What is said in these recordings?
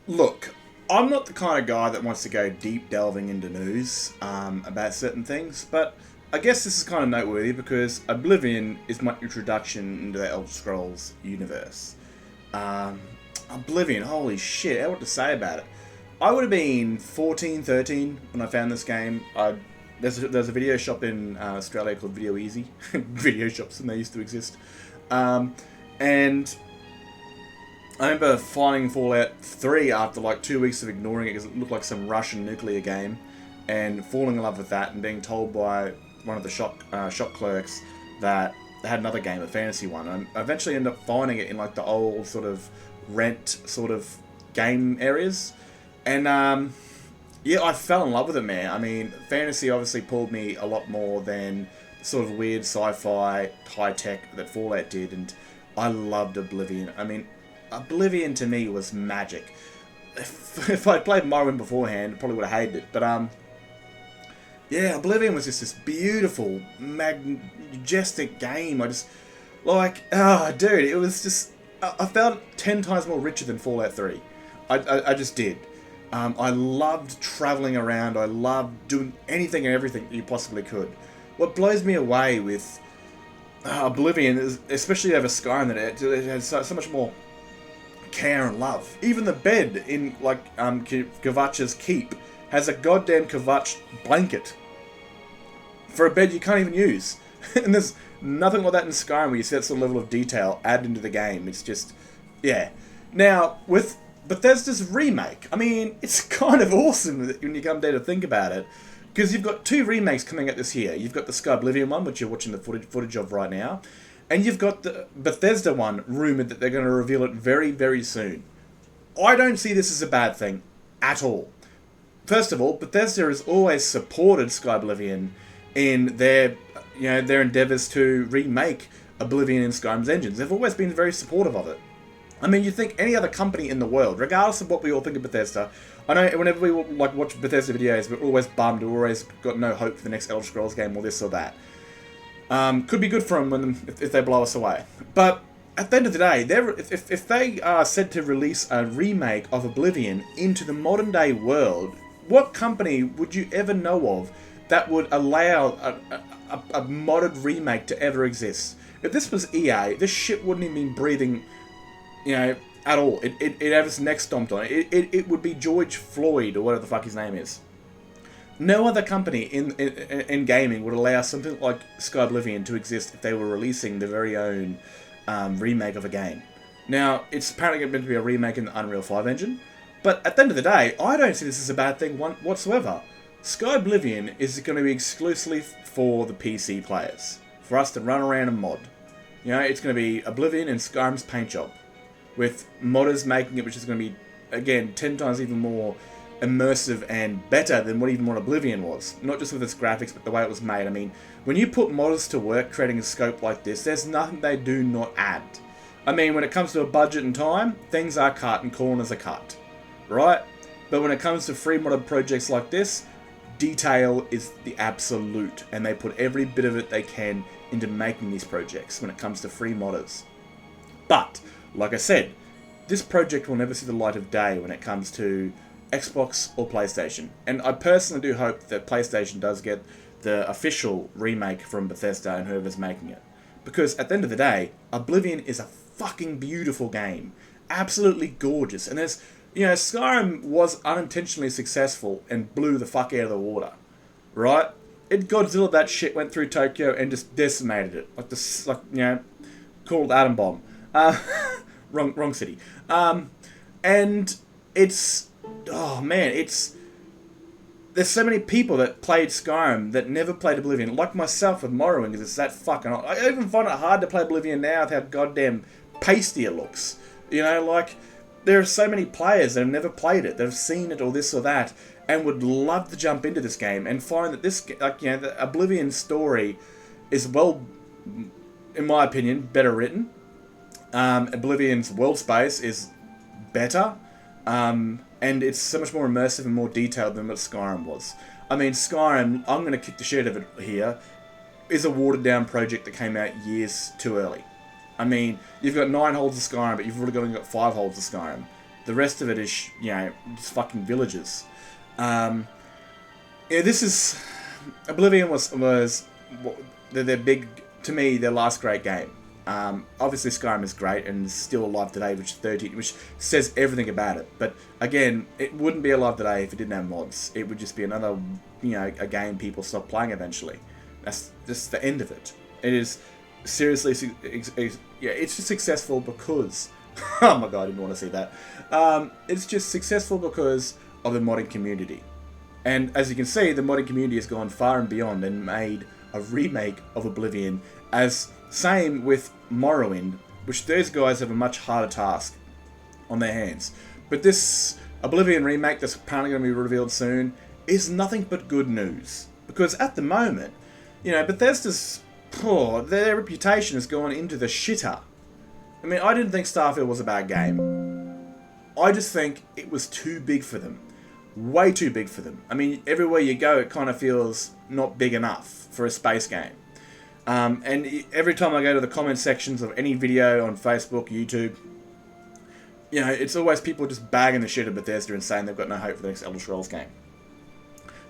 Look, I'm not the kind of guy that wants to go deep delving into news about certain things, but I guess this is kind of noteworthy because Oblivion is my introduction into the Elder Scrolls universe. Um, Oblivion, holy shit, I what to say about it. I would have been 14, 13 when I found this game. There's a video shop in Australia called Video Easy. Video shops, and they used to exist. Um, and I remember finding Fallout 3 after like 2 weeks of ignoring it because it looked like some Russian nuclear game, and falling in love with that and being told by one of the shop clerks that they had another game, a fantasy one. And I eventually ended up finding it in like the old sort of rent sort of game areas, and yeah, I fell in love with it, man. I mean, fantasy obviously pulled me a lot more than the sort of weird sci-fi high tech that Fallout did, and I loved Oblivion. I mean, Oblivion to me was magic. If I'd played Morrowind beforehand, I probably would have hated it. But yeah, Oblivion was just this beautiful, majestic game. I just like, dude, it was just. I felt 10 times more richer than Fallout 3. I just did. I loved traveling around. I loved doing anything and everything you possibly could. What blows me away with Oblivion is, especially over Skyrim, that it has so much more care and love. Even the bed in like Kvatch's keep has a goddamn Kvatch blanket for a bed you can't even use. And there's nothing like that in Skyrim where you see that sort of level of detail added into the game. It's just, yeah. Now, with Bethesda's remake, I mean, it's kind of awesome when you come there to think about it. Because you've got two remakes coming out this year. You've got the Skyblivion one, which you're watching the footage of right now. And you've got the Bethesda one, rumoured that they're going to reveal it very, very soon. I don't see this as a bad thing at all. First of all, Bethesda has always supported Skyblivion in their endeavours to remake Oblivion in Skyrim's engines. They've always been very supportive of it. I mean, you think any other company in the world, regardless of what we all think of Bethesda, I know whenever we like watch Bethesda videos, we're always bummed, we've always got no hope for the next Elder Scrolls game or this or that. Could be good for them if they blow us away. But at the end of the day, if they are said to release a remake of Oblivion into the modern day world, what company would you ever know of that would allow a modded remake to ever exist? If this was EA, this shit wouldn't even be breathing, at all. It had its neck stomped on it. It would be George Floyd or whatever the fuck his name is. No other company in gaming would allow something like Skyblivion to exist if they were releasing their very own remake of a game. Now, it's apparently meant to be a remake in the Unreal 5 engine, but at the end of the day, I don't see this as a bad thing whatsoever. Skyblivion is going to be exclusively for the PC players, for us to run around and mod. It's going to be Oblivion and Skyrim's paint job, with modders making it, which is going to be, again, 10 times even more immersive and better than what Oblivion was. Not just with its graphics, but the way it was made. I mean, when you put modders to work creating a scope like this, there's nothing they do not add. I mean, when it comes to a budget and time, things are cut and corners are cut, right? But when it comes to free modded projects like this, detail is the absolute, and they put every bit of it they can into making these projects when it comes to free modders. But, like I said, this project will never see the light of day when it comes to Xbox or PlayStation. And I personally do hope that PlayStation does get the official remake from Bethesda and whoever's making it. Because at the end of the day, Oblivion is a fucking beautiful game. Absolutely gorgeous. And there's, Skyrim was unintentionally successful and blew the fuck out of the water. Right? It Godzilla that shit, went through Tokyo and just decimated it. Called Atom Bomb. Wrong city. And it's... Oh man, there's so many people that played Skyrim that never played Oblivion, like myself with Morrowind, because it's that fucking... I even find it hard to play Oblivion now with how goddamn pasty it looks. There are so many players that have never played it, that have seen it or this or that, and would love to jump into this game and find that the Oblivion story is, well, in my opinion, better written. Oblivion's world space is better. And it's so much more immersive and more detailed than what Skyrim was. I mean, Skyrim, I'm going to kick the shit out of it here, is a watered-down project that came out years too early. I mean, you've got 9 holds of Skyrim, but you've already only got 5 holds of Skyrim. The rest of it is, you know, just fucking villages. Yeah, this is... Oblivion was their big, to me, their last great game. Obviously Skyrim is great and is still alive today, which says everything about it. But again, it wouldn't be alive today if it didn't have mods. It would just be another, you know, a game people stop playing eventually. That's just the end of it. It is seriously, yeah, it's just successful because, oh my god, I didn't want to see that. It's just successful because of the modding community. And as you can see, the modding community has gone far and beyond and made a remake of Oblivion, as same with Morrowind, which those guys have a much harder task on their hands. But this Oblivion remake that's apparently going to be revealed soon is nothing but good news. Because at the moment, you know, Bethesda's, their reputation has gone into the shitter. I mean, I didn't think Starfield was a bad game. I just think it was too big for them. Way too big for them. I mean, everywhere you go, it kind of feels not big enough for a space game. And every time I go to the comment sections of any video on Facebook, YouTube, you know, it's always people just bagging the shit of Bethesda and saying they've got no hope for the next Elder Scrolls game.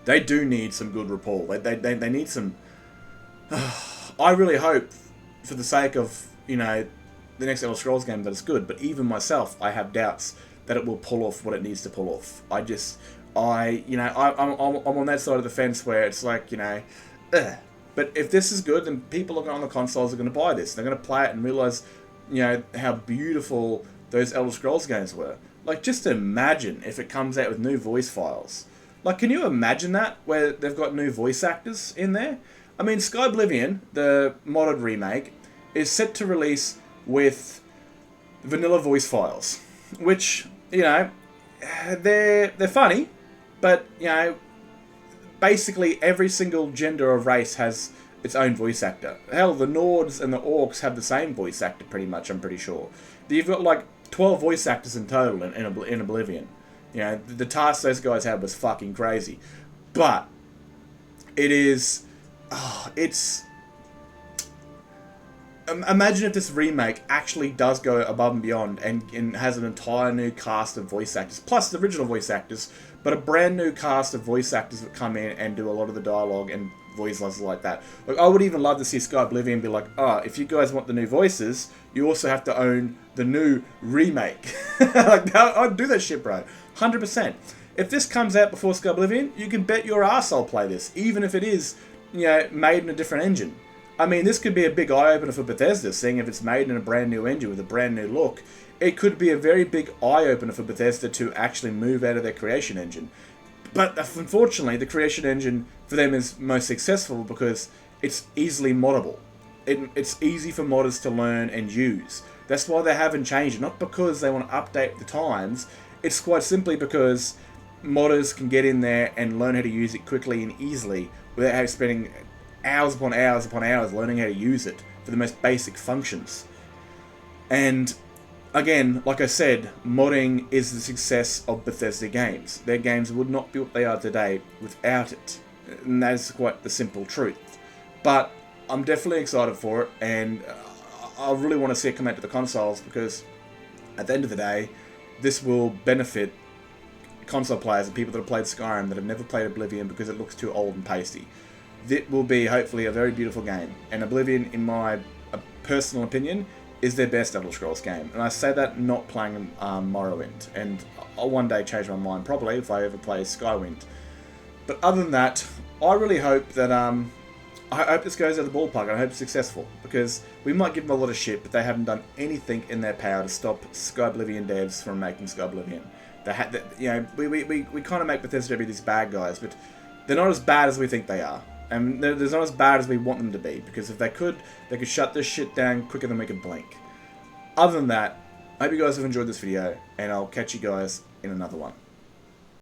They do need some good rapport. They need some... I really hope, for the sake of, you know, the next Elder Scrolls game, that it's good. But even myself, I have doubts that it will pull off what it needs to pull off. I'm on that side of the fence where it's like, you know, But if this is good, then people on the consoles are going to buy this. They're going to play it and realize, you know, how beautiful those Elder Scrolls games were. Like, just imagine if it comes out with new voice files. Like, can you imagine that, where they've got new voice actors in there? I mean, Skyblivion, the modded remake, is set to release with vanilla voice files, which, you know, they're funny, but, you know, basically every single gender or race has its own voice actor. Hell, the Nords and the Orcs have the same voice actor pretty much, I'm pretty sure. You've got like 12 voice actors in total in Oblivion. You know, the task those guys had was fucking crazy. But it is... Imagine if this remake actually does go above and beyond and has an entire new cast of voice actors, plus the original voice actors, but a brand new cast of voice actors that come in and do a lot of the dialogue and voices like that. Like, I would even love to see Skyblivion be like, if you guys want the new voices, you also have to own the new remake. Like, I'd do that shit, bro. 100%. If this comes out before Skyblivion, you can bet your ass I'll play this, even if it is, you know, made in a different engine. I mean, this could be a big eye-opener for Bethesda, seeing if it's made in a brand new engine with a brand new look. It could be a very big eye-opener for Bethesda to actually move out of their creation engine. But unfortunately, the creation engine for them is most successful because it's easily moddable. It's easy for modders to learn and use. That's why they haven't changed it. Not because they want to update the times. It's quite simply because modders can get in there and learn how to use it quickly and easily without spending hours upon hours upon hours learning how to use it for the most basic functions. And again, like I said, modding is the success of Bethesda games. Their games would not be what they are today without it. And that is quite the simple truth. But I'm definitely excited for it, and I really want to see it come out to the consoles, because at the end of the day, this will benefit console players and people that have played Skyrim that have never played Oblivion because it looks too old and pasty. It will be, hopefully, a very beautiful game. And Oblivion, in my personal opinion, is their best Elder Scrolls game. And I say that not playing Morrowind. And I'll one day change my mind, probably, if I ever play Skywind. But other than that, I really hope that... I hope this goes out of the ballpark, and I hope it's successful. Because we might give them a lot of shit, but they haven't done anything in their power to stop Skyblivion devs from making Skyblivion. You know, we kind of make Bethesda be these bad guys, but they're not as bad as we think they are. And they're not as bad as we want them to be, because if they could shut this shit down quicker than we could blink. Other than that, I hope you guys have enjoyed this video, and I'll catch you guys in another one.